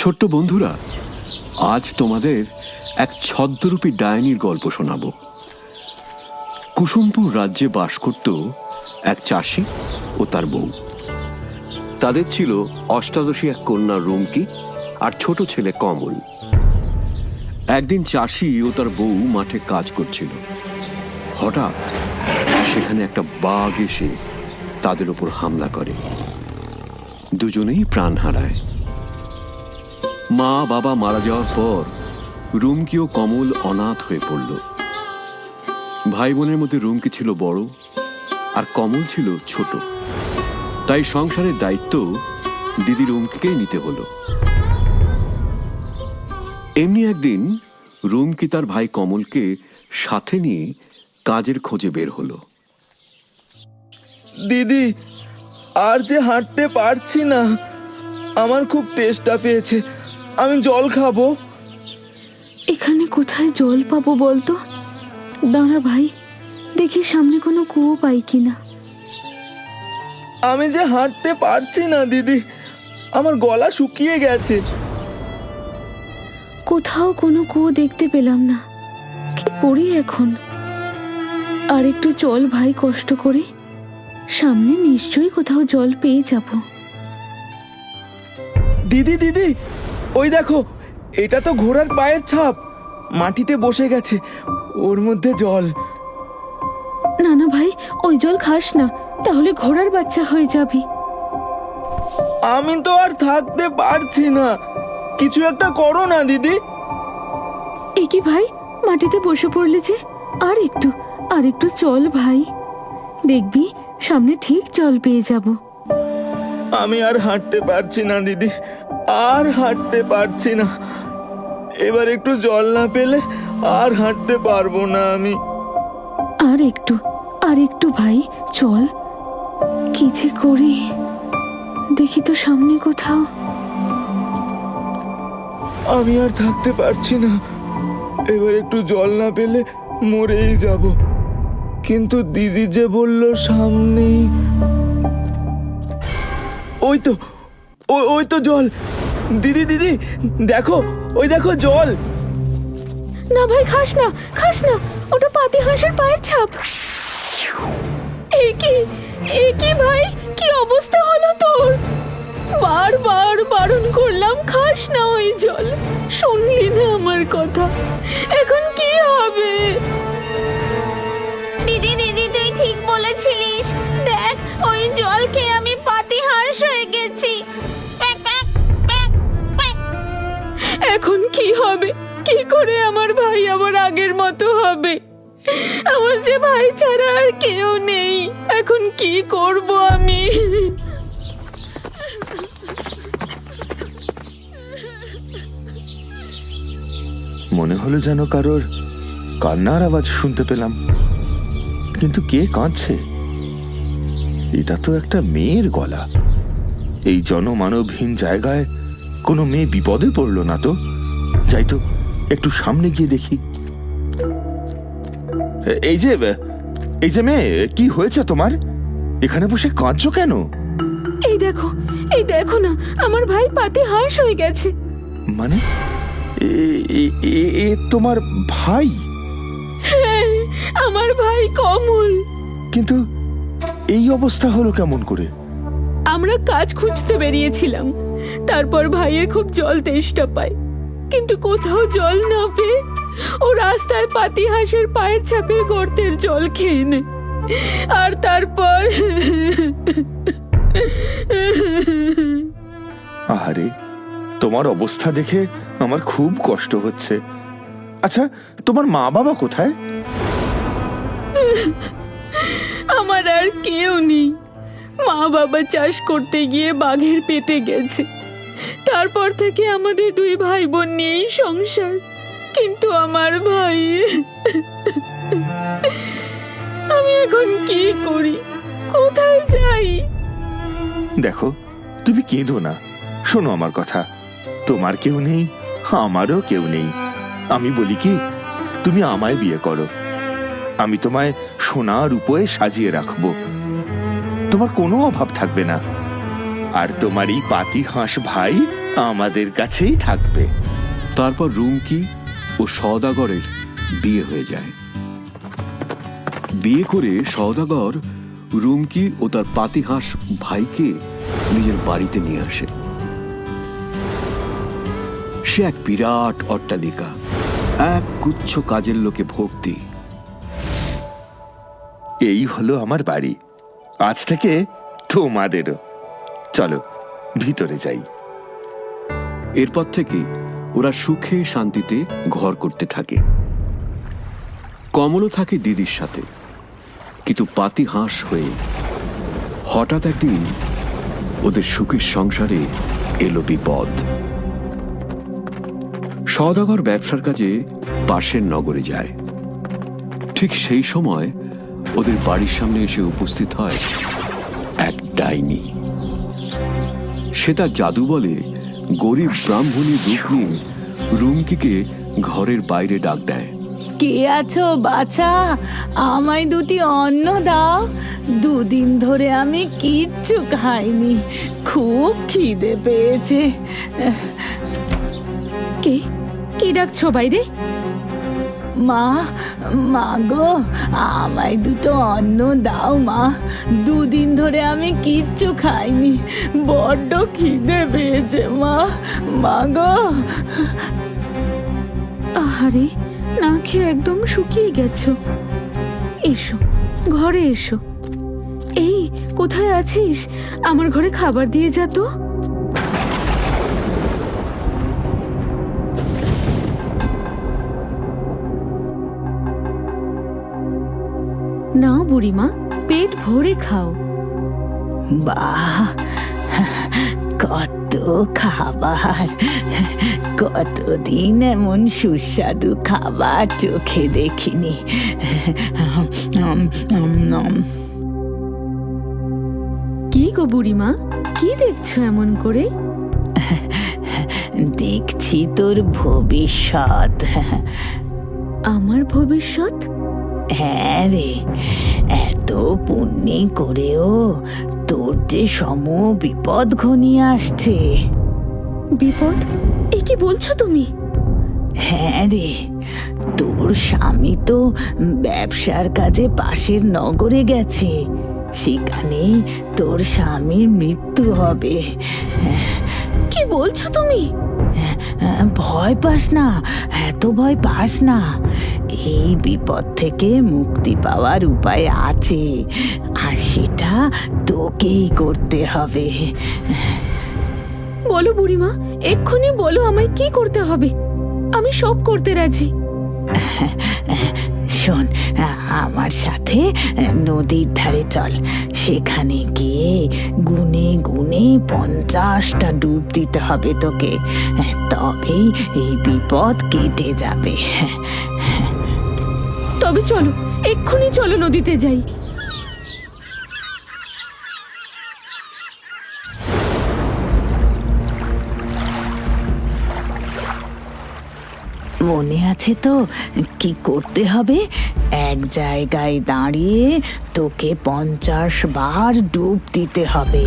ছোট্ট বন্ধুরা, আজ তোমাদের এক ছদ্মরূপী ডাইনির গল্প শোনাবো। কুসুমপুর রাজ্যে বাস করত এক চাষি ও তার বউ। তাদের ছিল অষ্টাদশী এক কন্যা রুমকি আর ছোট ছেলে কমল। একদিন চাষি ও তার বউ মাঠে কাজ করছিল। হঠাৎ সেখানে একটা বাঘ এসে তাদের উপর হামলা করে। দুজনেই প্রাণ হারায়। মা বাবা মারা যাওয়ার পর রুমকি ও কমল অনাথ হয়ে পড়ল। ভাই বোনের মধ্যে রুমকি ছিল বড় আর কমল ছিল ছোট, তাই সংসারের দায়িত্ব দিদি রুমকিকেই নিতে হলো। এমনি একদিন রুমকি তার ভাই কমলকে সাথে নিয়ে কাজের খোঁজে বের হলো। দিদি, আর যে হাঁটতে পারছি না, আমার খুব তেষ্টা পেয়েছে, আমি জল খাবো। এখানে কোথায় জল পাবো বলতো? দাঁড়া ভাই, দেখি সামনে কোনো কুয়ো পাই কিনা। আমি যে হাঁটতে পারছি না দিদি, আমার গলা শুকিয়ে গেছে। কোথাও কোনো কুয়ো দেখতে পেলাম না, কি করি এখন? আর একটু চল ভাই, কষ্ট করে, সামনে নিশ্চয়ই কোথাও জল পেয়ে যাব। দিদি দিদি, ওই দেখো, এটা তো ঘোড়ার পায়ের ছাপ, মাটিতে বসে গেছে, ওর মধ্যে জল। না না ভাই, ওই জল খাস না, তাহলে ঘোড়ার বাচ্চা হয়ে যাবি। আমি তো আর থাকতে পারছি না, কিছু একটা করো না দিদি। এ কি ভাই, মাটিতে বসে পড়লে যে? আর একটু চল ভাই, দেখবি সামনে ঠিক জল পেয়ে যাব। আমি আর হাঁটতে পারছি না দিদি, আর হাঁটতে পারছি না। এবার একটু জল না পেলে আর হাঁটতে পারবো না আমি। আর একটু ভাই, চল। কি যে করি, দেখি তো সামনে কোথাও। আমি আর থাকতে পারছি না, এবার একটু জল না পেলে মরেই যাব। কিন্তু দিদি যে বলল সামনেই, ওই তো জল। দিদি দিদি, দেখো, ওই দেখো জল। না ভাই, খাস না, ওটা পাতি হাঁসের পায়ের ছাপ। এ কি ভাই, কি অবস্থা হলো তোর? বারবার বারণ করলাম, খাস না ওই জল, শুনলি না আমার কথা, এখন কি হবে? দিদি দিদি, তুই ঠিক বলেছিলিস, দেখ ওই জল খেয়ে আমি পাতি হাঁস হয়ে গেছি। Pack, pack, pack, pack. এখন কি হবে? কি করে আমার ভাই আবার আগের মতো হবে? আমার যে ভাই ছাড়া আর কেউ নেই, এখন কি করব আমি? মনে হলো যেন কারোর কান্নার আওয়াজ শুনতে পেলাম, কিন্তু কে কাঁদছে? এটা তো একটা মেয়ের গলা। এই জনমানবহীন জায়গায় কোনো মেয়ে বিপদে পড়লো না তো? যাই তো, একটু সামনে গিয়ে দেখি। এই যে মেয়ে, কি হয়েছে তোমার? এখানে বসে কাঁদছো কেন? এই দেখো না, আমার ভাই পাতি হাঁস হয়ে গেছে। মানে এ তোমার ভাই? হ্যাঁ, আমার ভাই কমল। কিন্তু এই অবস্থা হলো কেমন করে? আমরা কাজ খুঁজতে বেরিয়েছিলাম, তারপর ভাইয়ের খুব জল তেষ্টা পায়, কিন্তু কোথাও জল না পেয়ে ও রাস্তায় পাতি হাঁসের পায়ের ছাপের গর্তের জল খেয়ে নেয়। আর তারপর আরে, তোমার অবস্থা দেখে আমার খুব কষ্ট হচ্ছে। আচ্ছা, তোমার মা বাবা কোথায়? আমার আর কেউ নেই। মা বাবা চাষ করতে গিয়ে বাঘের পেটে গেছে, তারপর থেকে আমাদের দুই ভাই বোন নিয়েই সংসার। কিন্তু আমার ভাই, আমি এখন কি করি, কোথায় যাই? দেখো, তুমি কেঁদো না, শোনো আমার কথা। তোমার কেউ নেই, আমারও কেউ নেই। আমি বলি কি, তুমি আমায় বিয়ে করো, আমি তোমায় সোনা রূপোয় সাজিয়ে রাখবো, তোমার কোনো অভাব থাকবে না। আর তোমার এই পাতি হাঁস ভাই আমাদের কাছেই থাকবে। তারপর রুমকি ও সওদাগরের বিয়ে হয়ে যায়। বিয়ে করে সওদাগর রুমকি ও তার পাতিহাঁস ভাইকে নিজের বাড়িতে নিয়ে আসে। সে এক বিরাট অট্টালিকা, এক গুচ্ছ কাজের লোকে ভর্তি। এই হলো আমার বাড়ি, আজ থেকে তোমাদেরও। চলো ভিতরে যাই। এরপর থেকে ওরা সুখে শান্তিতে ঘর করতে থাকে। কমলও থাকে দিদির সাথে, কিন্তু পাতিহাঁস হয়ে হঠাৎ একদিন ওদের সুখের সংসারে এলো বিপদ। সওদাগর ব্যবসার কাজে পাশের নগরে যায়। ঠিক সেই সময় ওদের বাড়ির সামনে এসে উপস্থিত হয় এক ডাইনি। সে তার জাদু বলে গরিব ব্রাহ্মণী রূপ নিয়ে রুমকিকে ঘরের বাইরে ডাক দেয়। কে আছো বাছা? আমায় দুটি অন্ন দাও। দুদিন ধরে আমি কিচ্ছু খাইনি, খুব খিদে পেয়েছে। কে কে ডাকছো বাইরে? মা, মা গো, আমায় দুটো অন্ন দাও মা। দুদিন ধরে আমি কিচ্ছু খাইনি, বড্ড খিদে পেয়েছে মা, মা গো। আহারে, না খেয়ে একদম শুকিয়ে গেছো। এসো, ঘরে এসো। এই, কোথায় আছিস? আমার ঘরে খাবার দিয়ে যা তো। নাও বুড়িমা, পেট ভরে খাও। বাহ, কত খাবার! কতদিন এমন সুস্বাদু খাবার চোখে দেখিনি। কি গো বুড়িমা, কি দেখছো এমন করে? দেখছি তোর ভবিষ্যৎ। আমার ভবিষ্যৎ? হ্যাঁ রে, এত পুণ্যি করেও তোর যে সম বিপদ ঘনিয়ে আসছে। বিপদ? এ কি বলছো তুমি? হ্যাঁ রে, তোর স্বামী তো ব্যবসার কাজে পাশের নগরে গেছে। সেখানেই তোর স্বামীর মৃত্যু হবে। কি বলছো তুমি? ভয় পাস না, এত ভয় পাস না। এই বিপদ থেকে মুক্তি পাওয়ার উপায় আছে, আর সেটা তোকেই করতে হবে। বলো বুড়িমা, এক্ষুনি বলো আমায় কি করতে হবে। আমি সব করতে রাজি। শোন, আমার সাথে নদীর ধারে চল। সেখানে গিয়ে গুনে গুনে 50টা ডুব দিতে হবে তোকে, তবেই এই বিপদ কেটে যাবে। তবে চলো, এক্ষুনি চলো, নদীতে যাই। মনে আছে তো কি করতে হবে? এক জায়গায় দাঁড়িয়ে তোকে 50 বার ডুব দিতে হবে।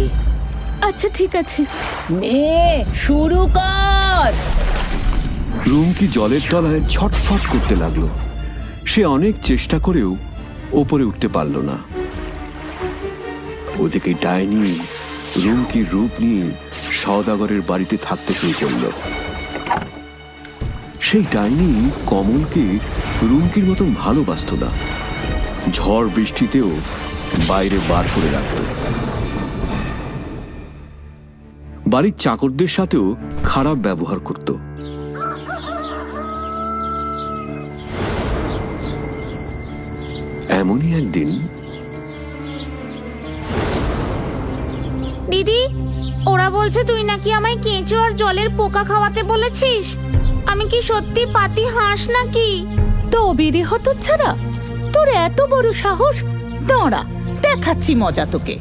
আচ্ছা ঠিক আছে, নে শুরু কর। রুমকি জলের তলায় ছটফট করতে লাগলো। সে অনেক চেষ্টা করেও ওপরে উঠতে পারল না। ওদিকে ডাইনি রুমকির রূপ নিয়ে সওদাগরের বাড়িতে থাকতে শুরু করলো। সেই ডাইনি কমলকে রুমকির মতন ভালোবাসত না। ঝড় বৃষ্টিতেও বাইরে বার করে রাখত। বাড়ির চাকরদের সাথেও খারাপ ব্যবহার করত। এমনই একদিন দিদি, ওরা বলছে তুই নাকি আমায় কেঁচো আর জলের পোকা খাওয়াতে বলেছিস। আমি কি সত্যি পাতি হাঁস নাকি? তবে রে হতচ্ছাড়া, তোর এত বড় সাহস! দাঁড়া, দেখাচ্ছি মজা তোকে।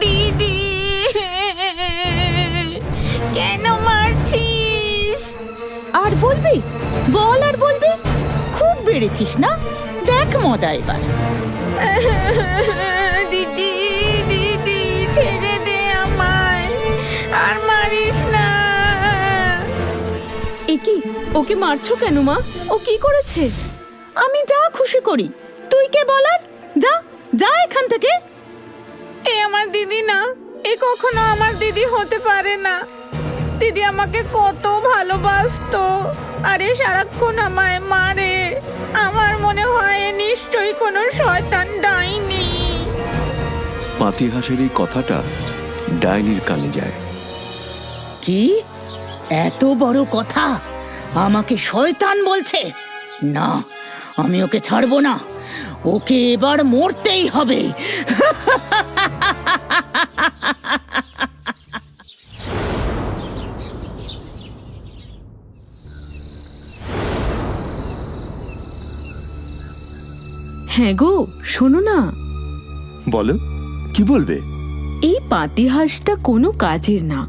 দিদি, কেন মারছিস? আর বলবি? বল আর বলবি? খুব বেড়েছিস না? দেখ মজা এবার। দিদি, দিদি, ছেড়ে দে আমায়। কি ওকে মারছো কেন মা? ও কি করেছে? আমি যা খুশি করি, তুই কে বলার? যা যা এখান থেকে। এ আমার দিদি না, এ কখনো আমার দিদি হতে পারে না। দিদি আমাকে কত ভালোবাসতো, আরে সারাক্ষণ আমায় মারে। আমার মনে হয় এ নিশ্চয়ই কোনো শয়তান ডাইনি। পাতিহাঁসের এই কথাটা ডাইনির কানে যায়। কি এত বড় কথা? আমাকে শয়তান বলছে? না, আমি ওকে ছাড়বো না। ওকে এবার মরতেই হবে। হ্যাঁ গো, শোনো না, বলো, কি বলবে? এই পাতিহাঁসটা কোনো কাজের না।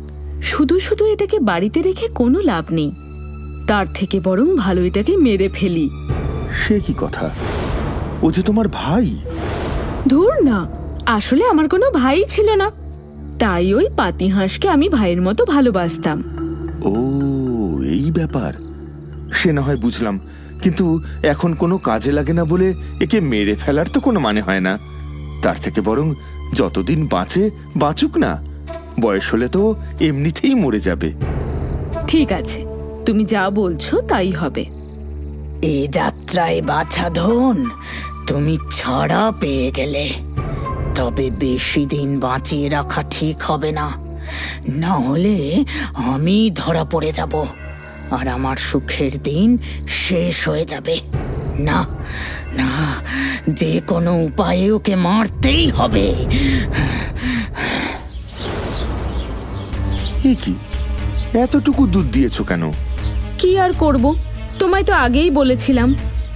শুধু শুধু এটাকে বাড়িতে রেখে কোনো লাভ নেই। তার থেকে বরং ভালো এটাকে মেরে ফেলি। সে কি কথা? ও যে তোমার ভাই। ধুর না, আসলে আমার কোনো ভাই ছিল না, তাই ওই পাতিহাঁসকে আমি ভাইয়ের মতো ভালোবাসতাম। ও, এই ব্যাপার। সে না হয় বুঝলাম, কিন্তু এখন কোনো কাজে লাগে না বলে একে মেরে ফেলার তো কোনো মানে হয় না। তার থেকে বরং যতদিন বাঁচে বাঁচুক না, বয়স হলে তো এমনিতেই মরে যাবে। ঠিক আছে, তুমি যা বলছো তাই হবে। এ যাত্রায় বাছা ধন, তুমি ছাড়া পেয়ে গেলে। তবে বেশি দিন বাঁচিয়ে রাখা ঠিক হবে না, না হলে আমি ধরা পড়ে যাব আর আমার সুখের দিন শেষ হয়ে যাবে। না না, যে কোনো উপায়ে ওকে মারতেই হবে। এ কি, এতটুকু দুধ দিয়েছো কেন? কি আর করব, তোমায় তো আগেই বলেছিলাম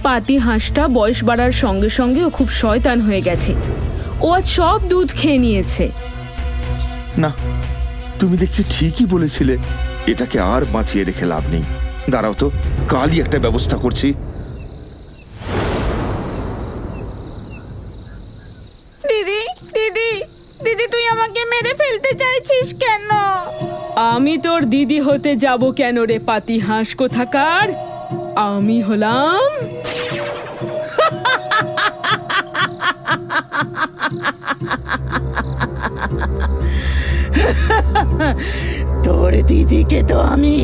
পাতিহাঁসটা বয়স বাড়ার সঙ্গে সঙ্গে ও খুব শয়তান হয়ে গেছে। ও আজ সব দুধ খেয়ে নিয়েছে। না, তুমি দেখছি ঠিকই বলেছিলে। এটাকে আর বাঁচিয়ে রেখে লাভ নেই। দাঁড়াও তো, কালই একটা ব্যবস্থা করছি। দিদি দিদি দিদি, তুই আমাকে মেরে ফেলতে চাইছিস কেন? আমি তোর দিদি হতে যাব কেন রে পাতিহাঁস কোথাকার? আমি হলাম তোর দিদিকে তো আমি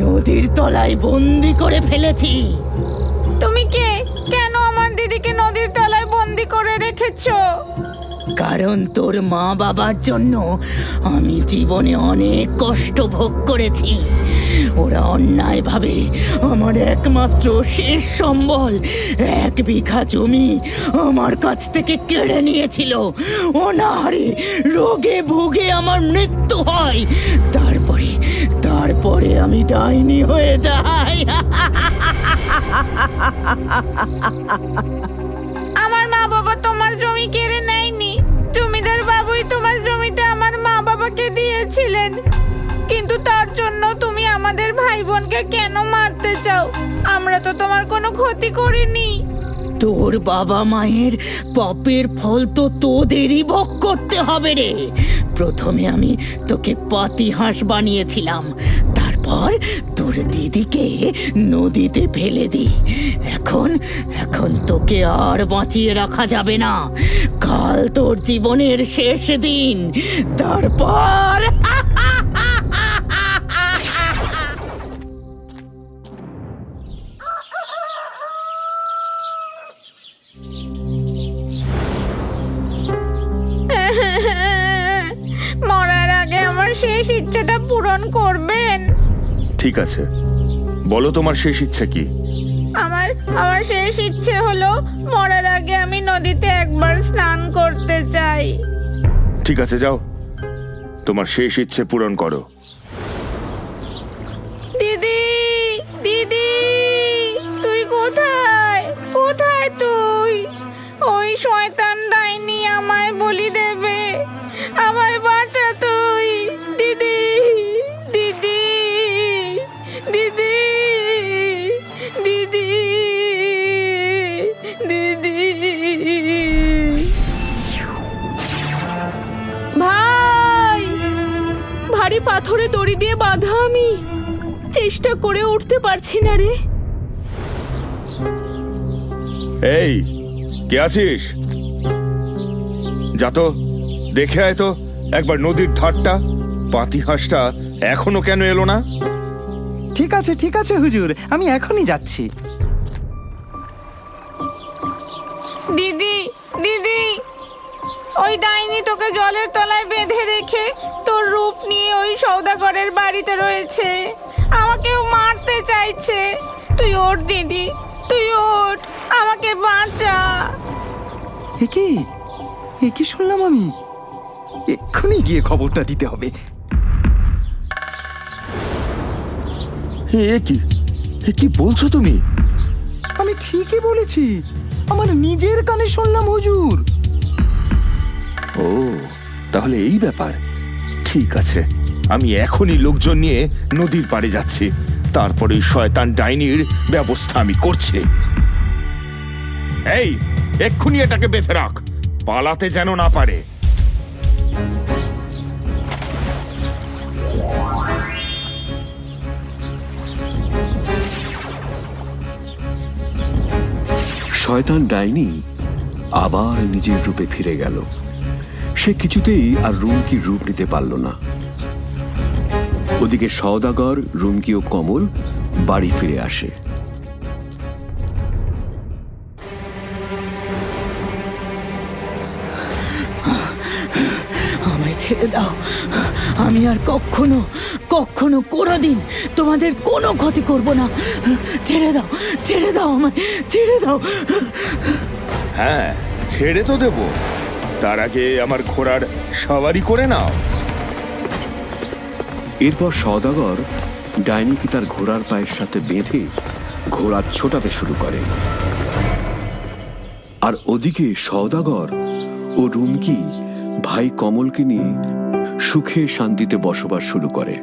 নদীর তলায় বন্দি করে ফেলেছি। তুমি কে? কেন আমার দিদিকে নদীর তলায় বন্দি করে রেখেছো? কারণ তোর মা বাবার জন্য আমি জীবনে অনেক কষ্ট ভোগ করেছি। ওরা অন্যায়ভাবে আমার একমাত্র শেষ সম্বল 1 বিঘা জমি আমার কাছ থেকে কেড়ে নিয়েছিল। অনাহারে রোগে ভোগে আমার মৃত্যু হয়। তারপরে আমি ডাইনি হয়ে যাই। আমার মা বাবা তোমার জমি কেড়ে নেয়নি। জমিদার বাবুই তোমার জমিটা আমার মা বাবাকে দিয়েছিলেন। কিন্তু তার জন্য তুমি আমাদের ভাই বোনকে কেন মারতে চাও? আমরা তো তোমার কোনো ক্ষতি করিনি। তোর বাবা মায়ের পাপের ফল তো তোদেরই ভোগ করতে হবে রে। প্রথমে আমি তোকে পাতিহাঁস বানিয়েছিলাম, তারপর তোর দিদিকে নদীতে ফেলে দিই। এখন তোকে আর বাঁচিয়ে রাখা যাবে না। কাল তোর জীবনের শেষ দিন। তারপর মরার আগে আমার শেষ ইচ্ছেটা পূরণ করবেন? ঠিক আছে, বলো তোমার শেষ ইচ্ছে কি? আমার শেষ ইচ্ছে হলো মরার আগে আমি নদীতে একবার স্নান করতে চাই। ঠিক আছে, যাও, তোমার শেষ ইচ্ছে পূরণ করো। দিদি দিদি, তুই কোথায়? কোথায় তুই? ওই শয়তান ডাইনি আমায় বলি দেবে। আমায় বাঁচা তুই, দিদি দিদি দিদি দিদি দিদি। ভাই, ভারী পাথরে দড়ি দিয়ে বাঁধা আমি। চেষ্টা করে উঠতে পারছি না রে। এই কে আছিস? যা তো, দেখে আয় তো একবার নদীর ধারটা। পাতিহাঁসটা এখনো কেন এলো না? ঠিক আছে হুজুর, আমি এখনই যাচ্ছি। দিদি দিদি, ওই ডাইনি তোকে জলের তলায় বেঁধে রেখে তোর রূপ নিয়ে ওই সওদাগরের বাড়িতে রয়েছে। আমাকেও মারতে চাইছে। তুই ওঠ দিদি, তুই ওঠ, আমাকে বাঁচা। এ কি শুনলাম আমি? এক্ষুনি গিয়ে খবরটা দিতে হবে। এ কি বলছো তুমি? আমি ঠিকই বলেছি, আমার নিজের কানে শুনলাম হুজুর। ও, তাহলে এই ব্যাপার। ঠিক আছে, আমি এখনই লোকজন নিয়ে নদীর পাড়ে যাচ্ছি। তারপরে শয়তান ডাইনির ব্যবস্থা আমি করছি। এই, এক্ষুনি এটাকে বেঁধে রাখ, পালাতে যেন না পারে। শয়তান ডাইনি আবার নিজের রূপে ফিরে গেল। সে কিছুতেই আর রুমকির রূপ নিতে পারল না। ওদিকে সওদাগর, রুমকি ও কমল বাড়ি ফিরে আসে। আমায় ছেড়ে দাও। আমি আর কখনো কখনো কোনোদিন তোমাদের কোনো ক্ষতি করব না। ছেড়ে দাও আমায়, ছেড়ে দাও। হ্যাঁ, ছেড়ে তো দেব, তার আগে আমার ঘোড়ার সওয়ারি করে নাও। এরপর সওদাগর ডাইনিকে তার ঘোড়ার পায়ের সাথে বেঁধে ঘোড়া ছোটাতে শুরু করে। আর ওদিকে সওদাগর ও রুমকি ভাই কমলকে নিয়ে সুখে শান্তিতে বসবাস শুরু করে।